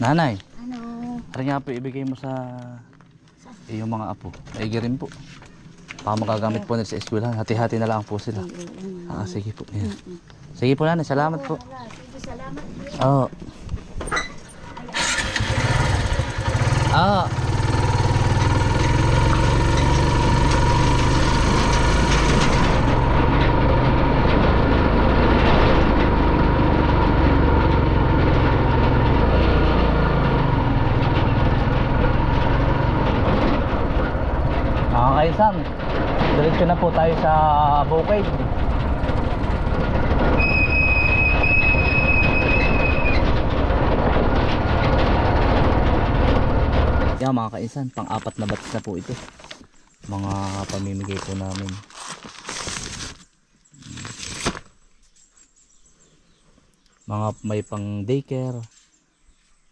Nanay, Ano? ano nga po ibigay mo sa iyong mga apo? Maigi rin po. Baka magagamit po nila sa eskwelahan. Hati-hati na lang po sila. Sige po. Yan. Sige po nanay, salamat po. Sige, salamat. Oo. Mga kaisan, diretso na po tayo sa bukid. Yan mga kaisan, pang-apat na batch na po ito. Mga pamimigay po namin. Mga may pang daycare,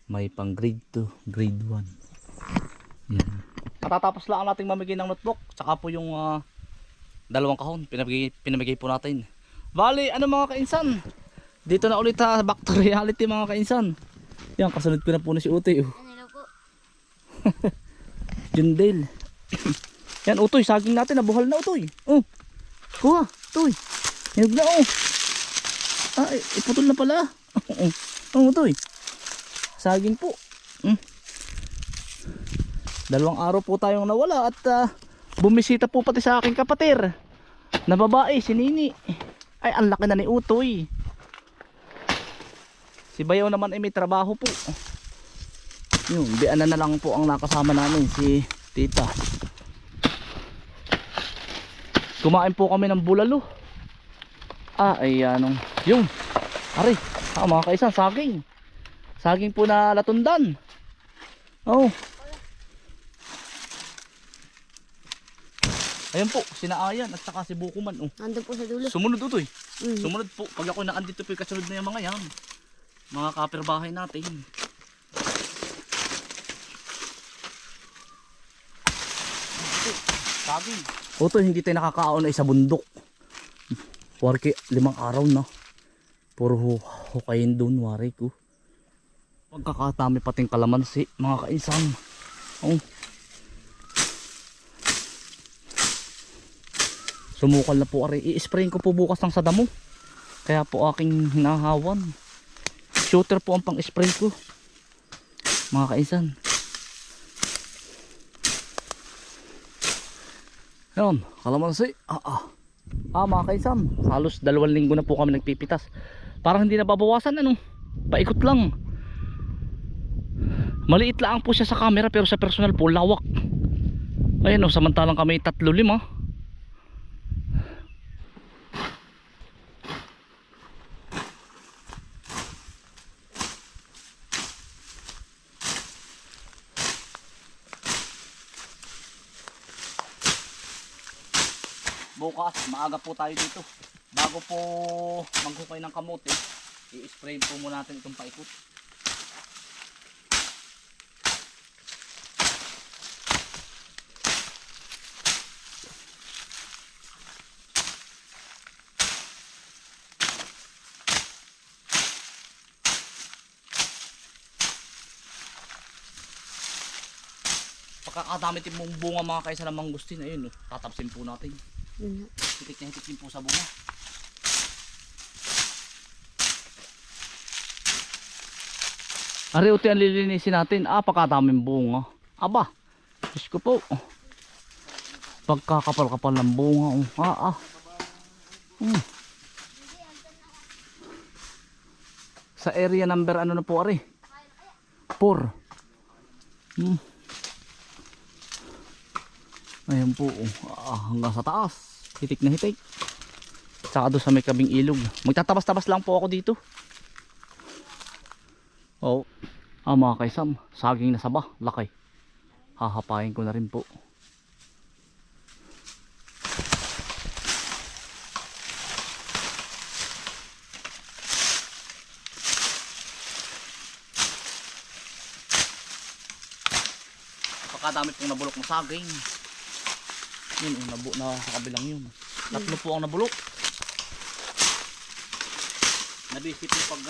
may pang grade 2, grade 1. Yan. Katatapos lang nating mamigay ng notebook, tsaka po yung dalawang kahon pinamigay po natin. Bali, ano mga kainsan, dito na ulit ha, back to reality mga kainsan. Yan, kasunod ko na po na si Utoy. Ano po? Jundale. Yan Utoy, saging natin nabuhal na Utoy. Oh, kuha Utoy, hinog na oh. Iputol na pala. Utoy, saging po. Dalawang araw po tayong nawala at bumisita po pati sa aking kapatid na babae, si Nini. Ay, ang laki na ni Utoy. Si Bayaw naman ay may trabaho po. Yun, bianan na lang po ang nakasama namin, si Tita. Kumain po kami ng bulalo. Ay anong, yun. Ari, mga kaisan, saging. Saging po na latundan. Oh. Ayan po, sinaayan at saka si Bukuman. Oh. Nandun po sa dulo. Sumunod Utoy. Sumunod po. Pag ako naandito po, kasunod na yung mga yan. Mga kapirbahay natin. Saging. Utoy, hindi tayo nakakaon ay sa bundok. Warki, 5 araw na. Puro hukayin doon, wari ko. Pagkakatami pating kalamansi, mga kaisan. Oh. Sumukal na po ari. I-sprayin ko po bukas ng sa damo. Kaya po aking hinahawan. Shooter po ang pang-spray ko. Mga kaisan. Yan, kalamansi. Mga kaisan. Halos 2 linggo na po kami nagpipitas. Parang hindi nababawasan ano. Paikot lang. Maliit lang po siya sa camera pero sa personal po lawak. Ayan o, samantalang kami 3-5. Bukas, maaga po tayo dito. Bago po maghukay ng kamote, i-spray po muna natin itong paikot. Pagkakadami din mong bunga mga kaisa ng mangustin, ayun, tatapsin po natin. Hitik na hitik din po sa bunga. Ari uti ang lilinisin natin. Pagkadaming bunga. Aba, Diyos ko po. Pagkakapal-kapal ng bunga. Sa area number ano na po ari? 4. Ayan po. Hanggang sa taas. Hitik na hitik. Saka doon sa may kabing ilog. Magtatabas-tabas lang po ako dito. Oh. Mga kaisan, saging na saba, laki. Hahapain ko na rin po. Napakadami pong nabulok na saging. Yun, nabu na sa kabilang yun. 3 po ang nabulok. Nabisi po pag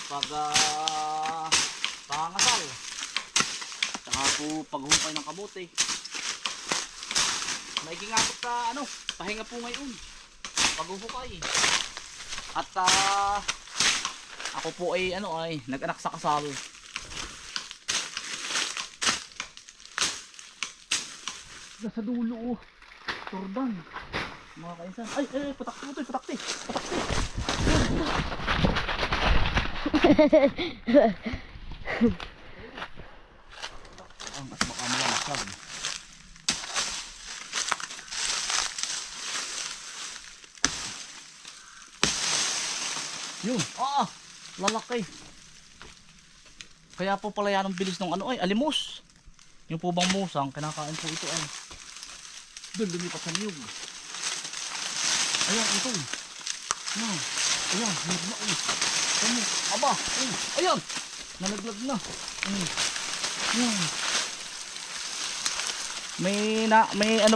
pag pangasal. Saka po paghumpay ng kamote. Maiging nga po pahinga po ngayon. Paghuhukay. At ako po ay nag-anak sa kasal. Sa dulo Turban. Mga kainsan. Ay, patakti mo to, patakti. Ang at baka malasag. Yun, lalaki. Kaya po pala yan ang bilis ng alimos. Yung po bang musang, kinakain po ito ay. Doon lumipat sa niyog. Ayan, ito. Ayan, aba, ayan, nalaglag na. Ayan. May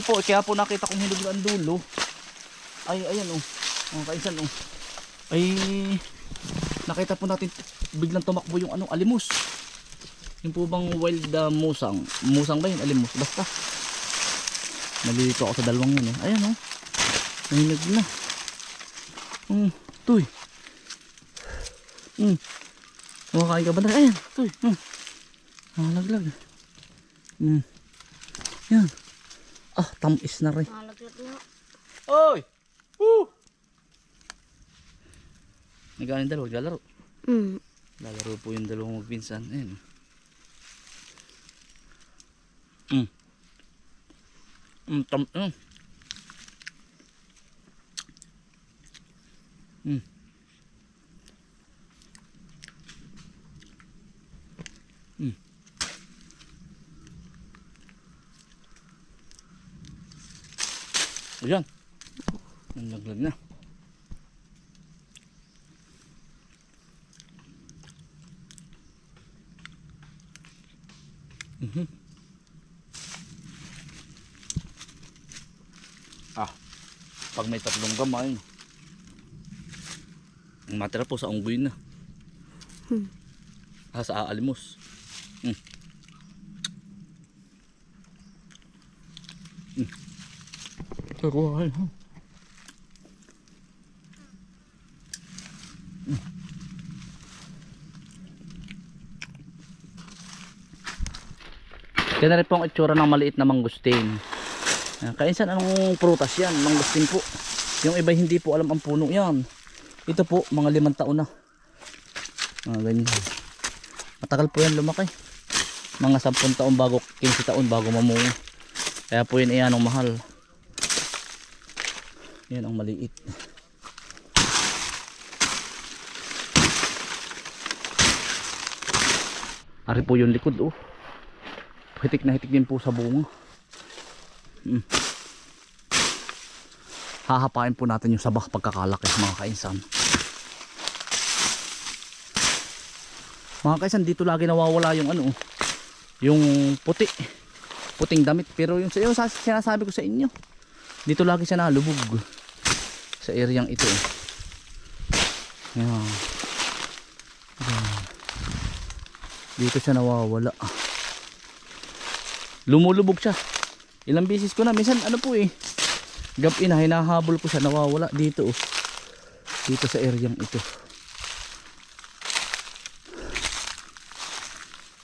po, kaya po nakita kong hinug na ang dulo. Ay, ayan kainsan ay nakita po natin biglang tumakbo yung alimos. Yung po bang wild musang ba yun, alimos, basta nalilito ako sa dalawang yun ayan nahinag na. Tuy kumakain ka ba na? Ayan, tuy nalaglag. Yan, tamis na rin. Nalaglag na. Oy! Nagaling dalawa, lalaro. Lalaro po yung dalawang magpinsan. Ayan. Ayan. Nalaglag na. Pag may tatlong gamay, ang matira po sa unggoy na. Sa aalimos. Taruhay. Kaya na rin po ang itsura ng maliit na mangustin. Kainsan, anong prutas yan? Mangustin po. Yung iba hindi po alam ang puno yan. Ito po, mga 5 taon na. Ganyan. Matagal po yan lumaki. Mga 10 taon bago, 15 taon bago mamunga. Kaya po yun iyan ang mahal. Yan ang maliit. Ari po yung likod hitik na hitik din po sa bunga. Hahapain po natin yung sabah pagkakalaki mga kainsan. Mga kainsan, dito lagi nawawala yung yung puting damit, pero yung sinasabi ko sa inyo, dito lagi siya nalubog sa areang ito. Yan. Dito siya nawawala. Lumulubog siya. Ilang beses ko na, minsan gabi na hinahabol ko siya, nawawala dito dito sa areang ito.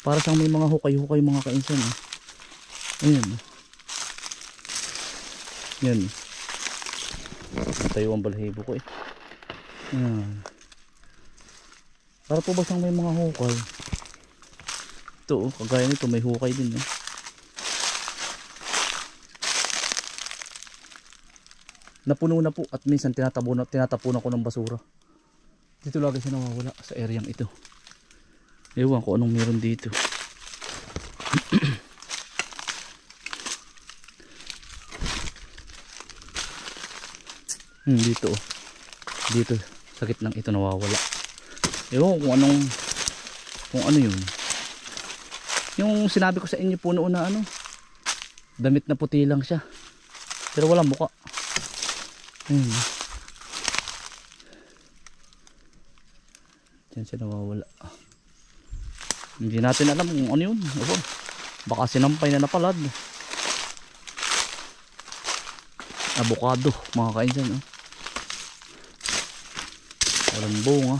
Para siyang may mga hukay-hukay mga kainsan. Ayan. Yan. Tayo ang balahibo ko Ayan. Para po ba siyang may mga hukay? Ito kagaya nito may hukay din Napuno na po at minsan tinatapunan ko ng basura. Dito lagi siya nawawala sa areang ito. Ewan ko anong meron dito. Dito dito sa gitnang ito nawawala. Ewan ko kung ano yun. Yung sinabi ko sa inyo po noon na damit na puti lang siya pero walang muka. Yan siya nawawala. Hindi natin alam kung ano yun. Ito, baka sinampay na napalad. Avocado mga kainsan. Oh. Walang bunga.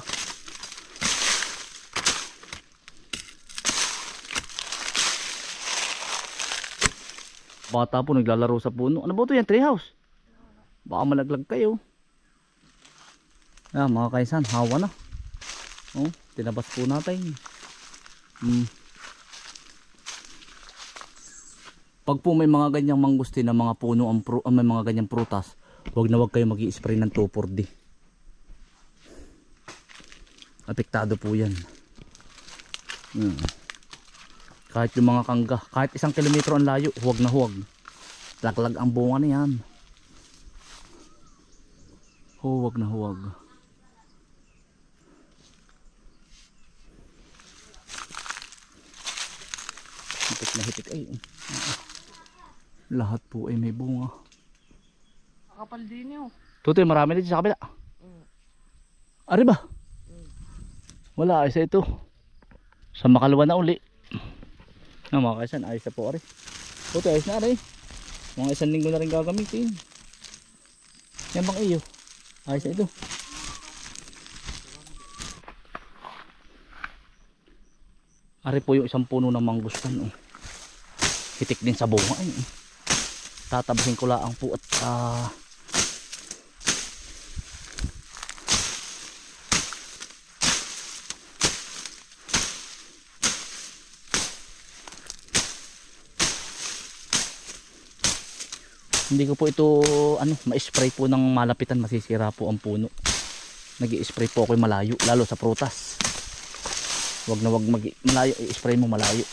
Bata po naglalaro sa puno. Ano ba ito yan? Treehouse? Baka malaglag kayo. Mga kaisan, hawa na. Oh, tinabas po natin. Pag po may mga ganyang mangustin na mga puno, may mga ganyang prutas, wag na wag kayo mag-i-spray ng 2,4-D. Apektado po yan. Kahit yung mga kangga, kahit 1 kilometro ang layo, huwag na huwag. Laglag ang bunga na yan. Huwag na huwag. Hitik na hitik ay. Lahat po ay may bunga. Kapal din yun. Tutoy, marami dito sa kabila. Ari ba? Wala, isa ito. Sa makalawa na uli. Mga kaisan, ayos na po ari. Tutoy, ayos na ari. Mga 1 linggo na rin gagamitin. Yan bang iyo? Ayos na ito. Ari po yung isang puno ng mangustan. Oh. Hitik din sa bunga. Ay, tatabasin ko lang po at hindi ko po ito ma-spray po ng malapitan, masisira po ang puno. Nag-i-spray po ako yung malayo, lalo sa prutas. Wag na wag malayo, i-spray mo malayo.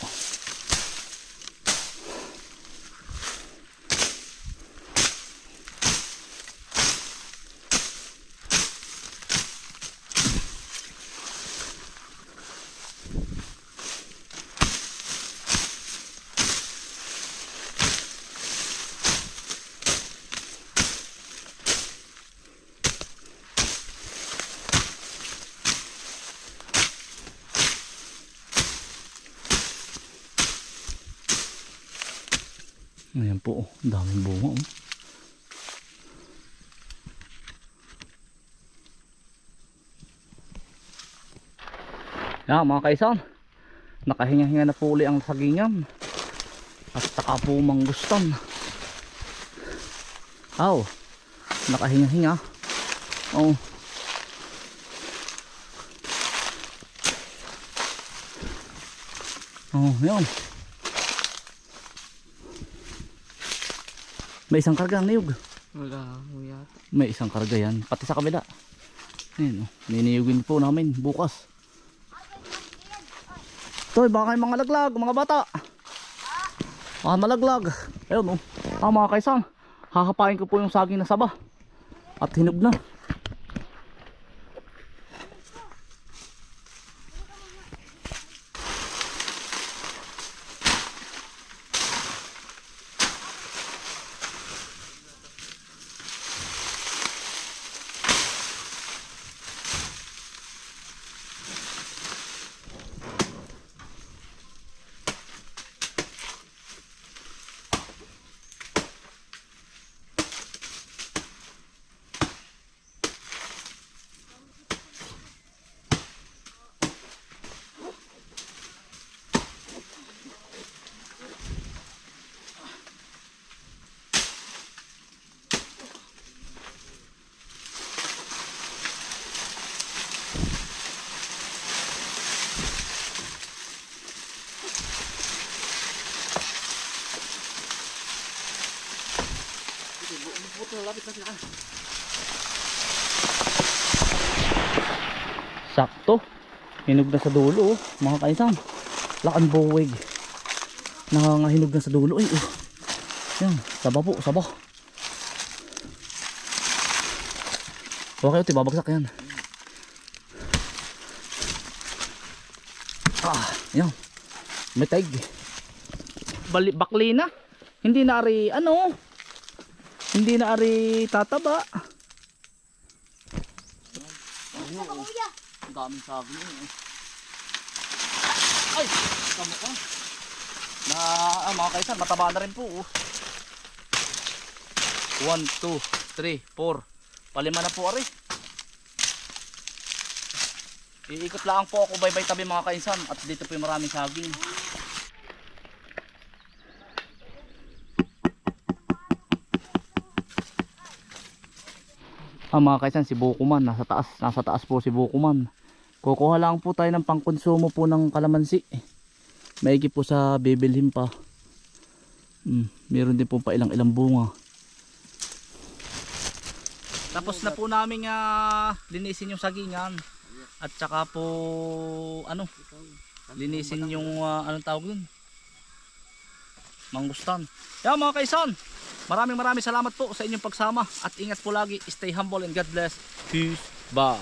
Ayan po, oh, daming bunga. Oh. Yan mga kaisan, nakahinga-hinga na po uli ang sagingan at saka po mangustan. Aw, nakahinga-hinga. Oh. Oh, yan. May isang karga ang niyog. Wala, yata. May isang karga yan. Pati sa kabila. Ayan, oh. Niniyugin po namin bukas. Toy, baka kayo mga laglag, mga bata. Baka malaglag. Ayun, oh. Mga kaisan, hahapain ko po yung saging na saba. At hinog na. Sakto. Hinog na sa dulo, oh. Mga kaisan. Lakan buwig. Nangangahinog na sa dulo. Ay, oh. Yan, saba po, saba. Okay, ito, babagsak yan. Yan. May taig. Bakli na. Hindi na ari, hindi na ari tataba. Ang daming saging yun eh. Ay! Tama ka. Na mga kaisan, mataba na rin po. 1, 2, 3, 4. Palima na po ari. Iikot lang po ako bye-bye tabi mga kaisan. At dito po yung maraming saging. Mga kaisan, si Bukuman nasa taas po si Bukuman. Kukuha lang po tayo ng pangkonsumo po ng kalamansi. Maigi po sa bibilhin pa. Meron din po pa ilang bunga. Tapos na po namin linisin yung sagingan. At saka po linisin yung anong tawag dun? Mangustan. Yan mga kaisan, maraming salamat po sa inyong pagsama. At ingat po lagi. Stay humble and God bless. Peace. Bye.